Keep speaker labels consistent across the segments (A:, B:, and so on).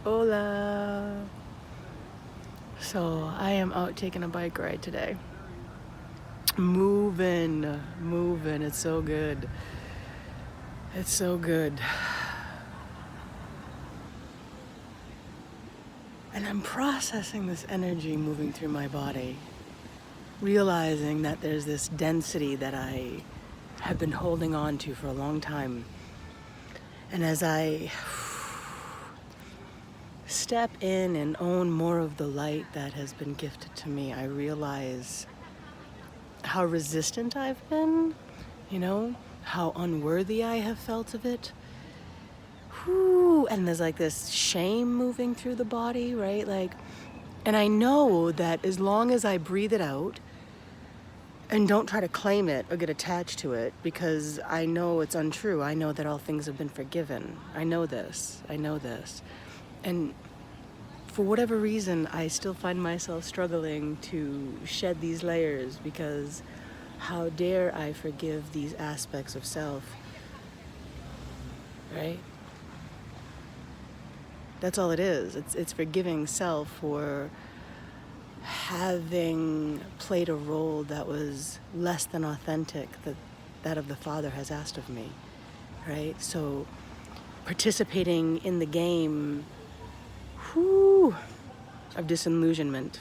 A: Hola. So I am out taking a bike ride today. Moving. It's so good. It's so good. And I'm processing this energy moving through my body, realizing that there's this density that I have been holding on to for a long time. And as I step in and own more of the light that has been gifted to me, I realize how resistant I've been, how unworthy I have felt of it. Whew. And there's like this shame moving through the body, right? And I know that as long as I breathe it out and don't try to claim it or get attached to it, because I know it's untrue. I know that all things have been forgiven. I know this. And for whatever reason, I still find myself struggling to shed these layers, because how dare I forgive these aspects of self, right? That's all it is. It's forgiving self for having played a role that was less than authentic that of the Father has asked of me, right? So participating in the game, of disillusionment.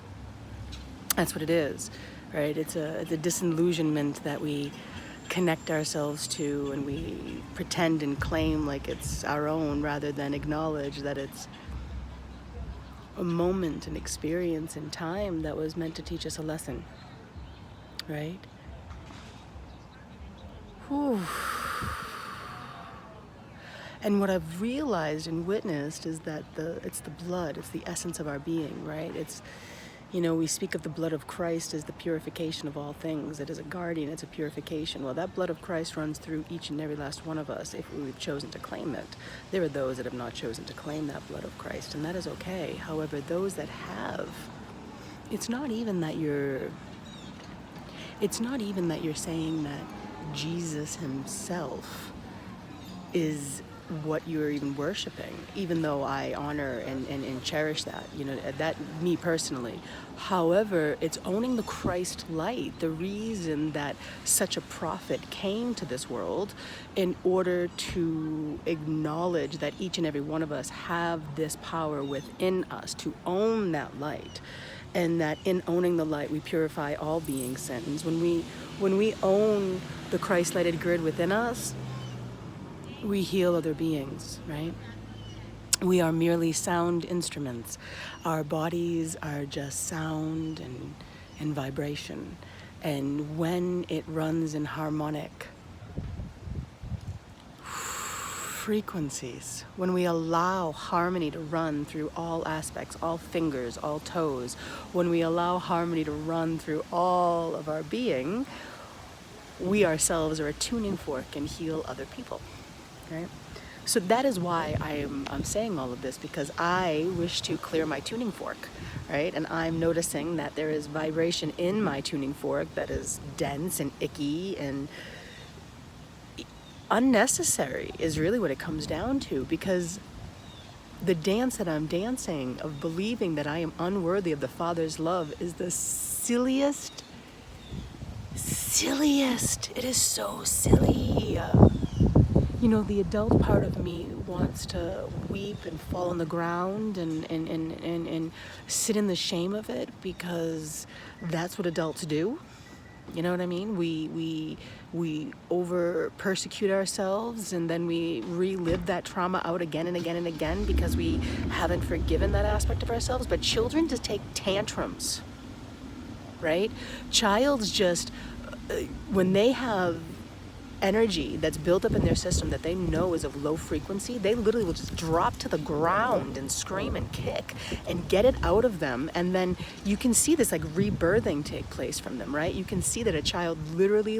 A: That's what it is, right? It's a disillusionment that we connect ourselves to, and we pretend and claim like it's our own, rather than acknowledge that it's a moment, an experience in time that was meant to teach us a lesson, right? Whew. And what I've realized and witnessed is that it's the blood, it's the essence of our being, right? We speak of the blood of Christ as the purification of all things. It is a guardian, it's a purification. Well, that blood of Christ runs through each and every last one of us if we've chosen to claim it. There are those that have not chosen to claim that blood of Christ, and that is okay. However, those that have, it's not even that you're saying that Jesus himself is what you're even worshiping, even though I honor and cherish that, that me personally. However, it's owning the Christ light, the reason that such a prophet came to this world, in order to acknowledge that each and every one of us have this power within us to own that light, and that in owning the light we purify all being sins. When we own the Christ lighted grid within us, we heal other beings, right? We are merely sound instruments. Our bodies are just sound and vibration. And when it runs in harmonic frequencies, when we allow harmony to run through all aspects, all fingers, all toes, when we allow harmony to run through all of our being, we ourselves are a tuning fork and heal other people. Right? So that is why I'm saying all of this, because I wish to clear my tuning fork, right? And I'm noticing that there is vibration in my tuning fork that is dense and icky and unnecessary, is really what it comes down to, because the dance that I'm dancing of believing that I am unworthy of the Father's love is the silliest. It is so silly. The adult part of me wants to weep and fall on the ground and sit in the shame of it, because that's what adults do. You know what I mean? We over persecute ourselves, and then we relive that trauma out again and again and again, because we haven't forgiven that aspect of ourselves. But children just take tantrums, right? Childs just, when they have energy that's built up in their system that they know is of low frequency, they literally will just drop to the ground and scream and kick and get it out of them. And then you can see this rebirthing take place from them, right? You can see that a child literally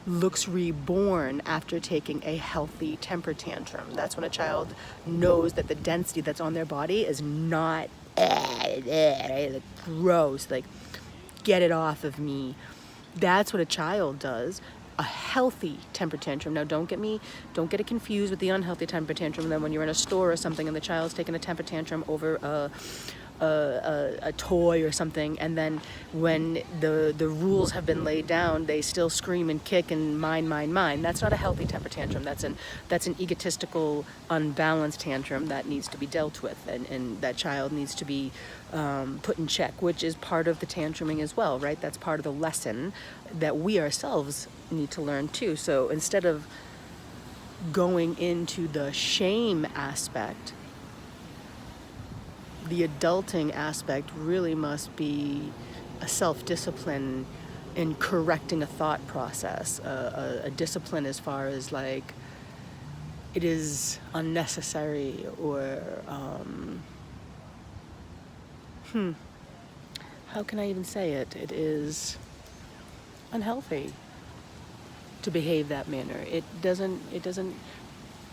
A: looks reborn after taking a healthy temper tantrum. That's when a child knows that the density that's on their body is not gross, get it off of me. That's what a child does. a healthy temper tantrum. Now don't get it confused with the unhealthy temper tantrum. Then when you're in a store or something and the child's taking a temper tantrum over a toy or something, and then when the rules have been laid down, they still scream and kick and mine. That's not a healthy temper tantrum. That's an egotistical, unbalanced tantrum that needs to be dealt with, and that child needs to be put in check, which is part of the tantruming as well, right? That's part of the lesson that we ourselves need to learn too. So instead of going into the shame aspect, the adulting aspect really must be a self-discipline in correcting a thought process, a discipline as far as like it is unnecessary or how can I even say it? It is unhealthy to behave that manner. It doesn't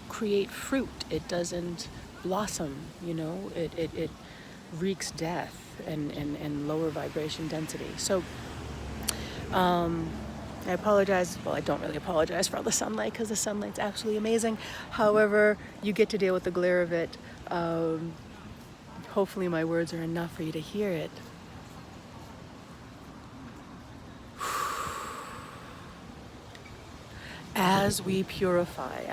A: create fruit. It doesn't blossom, it wreaks death and lower vibration density. So I apologize. Well, I don't really apologize for all the sunlight because the sunlight's absolutely amazing. However, you get to deal with the glare of it. Hopefully my words are enough for you to hear it. As we purify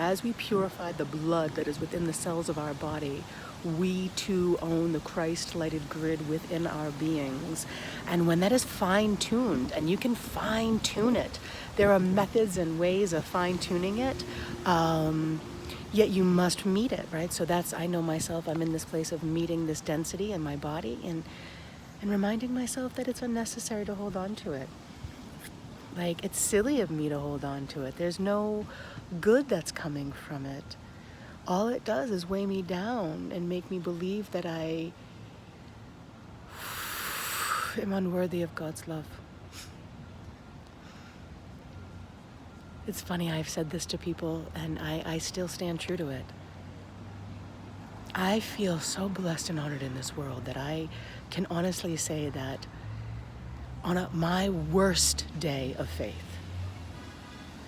A: the blood that is within the cells of our body, we too own the Christ-lighted grid within our beings. And when that is fine-tuned, and you can fine-tune it, there are methods and ways of fine-tuning it, yet you must meet it, right? So I know myself, I'm in this place of meeting this density in my body and reminding myself that it's unnecessary to hold on to it. Like, it's silly of me to hold on to it. There's no good that's coming from it. All it does is weigh me down and make me believe that I am unworthy of God's love. It's funny, I've said this to people and I still stand true to it. I feel so blessed and honored in this world that I can honestly say that on my worst day of faith,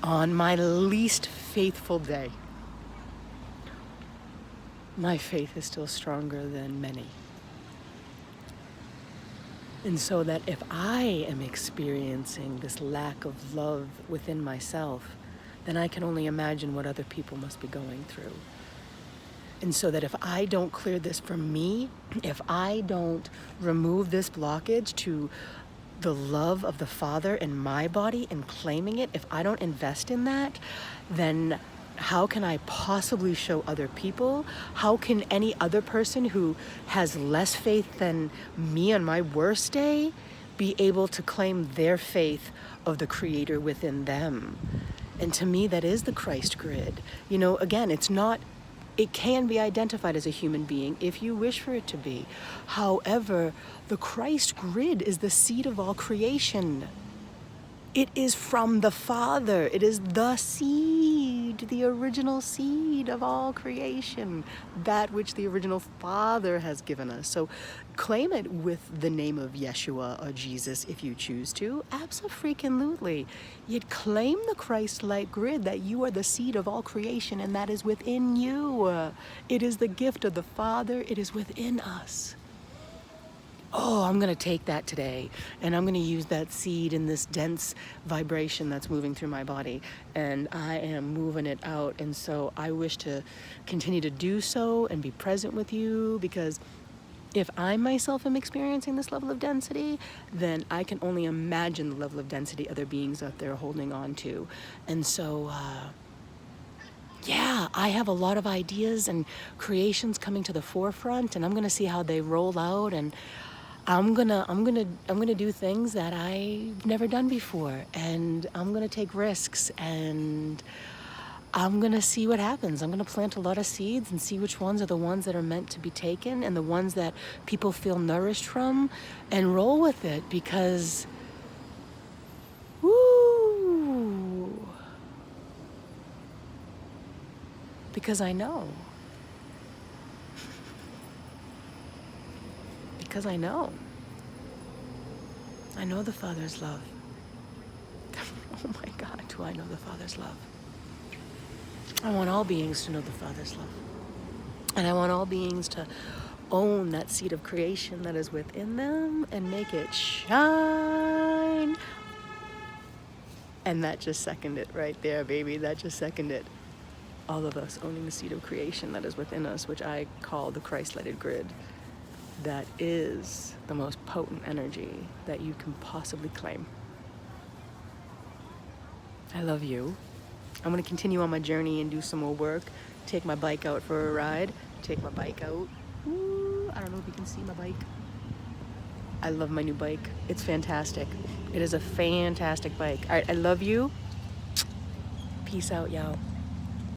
A: on my least faithful day, my faith is still stronger than many. And so that if I am experiencing this lack of love within myself, then I can only imagine what other people must be going through. And so that if I don't clear this from me, if I don't remove this blockage to the love of the Father in my body and claiming it, if I don't invest in that, then how can I possibly show other people? How can any other person who has less faith than me on my worst day be able to claim their faith of the Creator within them? And to me, that is the Christ grid. Again, it can be identified as a human being if you wish for it to be. However, the Christ grid is the seed of all creation. It is from the Father. It is the seed, the original seed of all creation, that which the original Father has given us. So claim it with the name of Yeshua or Jesus if you choose to. Abso-freaking-lutely. Yet claim the Christ-like grid that you are the seed of all creation and that is within you. It is the gift of the Father. It is within us. Oh, I'm going to take that today and I'm going to use that seed in this dense vibration that's moving through my body, and I am moving it out. And so I wish to continue to do so and be present with you, because if I myself am experiencing this level of density, then I can only imagine the level of density other beings out there are holding on to. And so I have a lot of ideas and creations coming to the forefront, and I'm going to see how they roll out, and I'm gonna do things that I've never done before, and I'm gonna take risks, and I'm gonna see what happens. I'm gonna plant a lot of seeds and see which ones are the ones that are meant to be taken and the ones that people feel nourished from, and roll with it, because I know. Because I know the Father's love. Oh my God, do I know the Father's love? I want all beings to know the Father's love. And I want all beings to own that seed of creation that is within them and make it shine. And that just seconded it right there, baby. That just seconded it. All of us owning the seed of creation that is within us, which I call the Christ-lighted grid. That is the most potent energy that you can possibly claim. I love you. I'm gonna continue on my journey and do some more work. Take my bike out for a ride. Take my bike out. Ooh, I don't know if you can see my bike. I love my new bike. It's fantastic. It is a fantastic bike. All right, I love you. Peace out, y'all.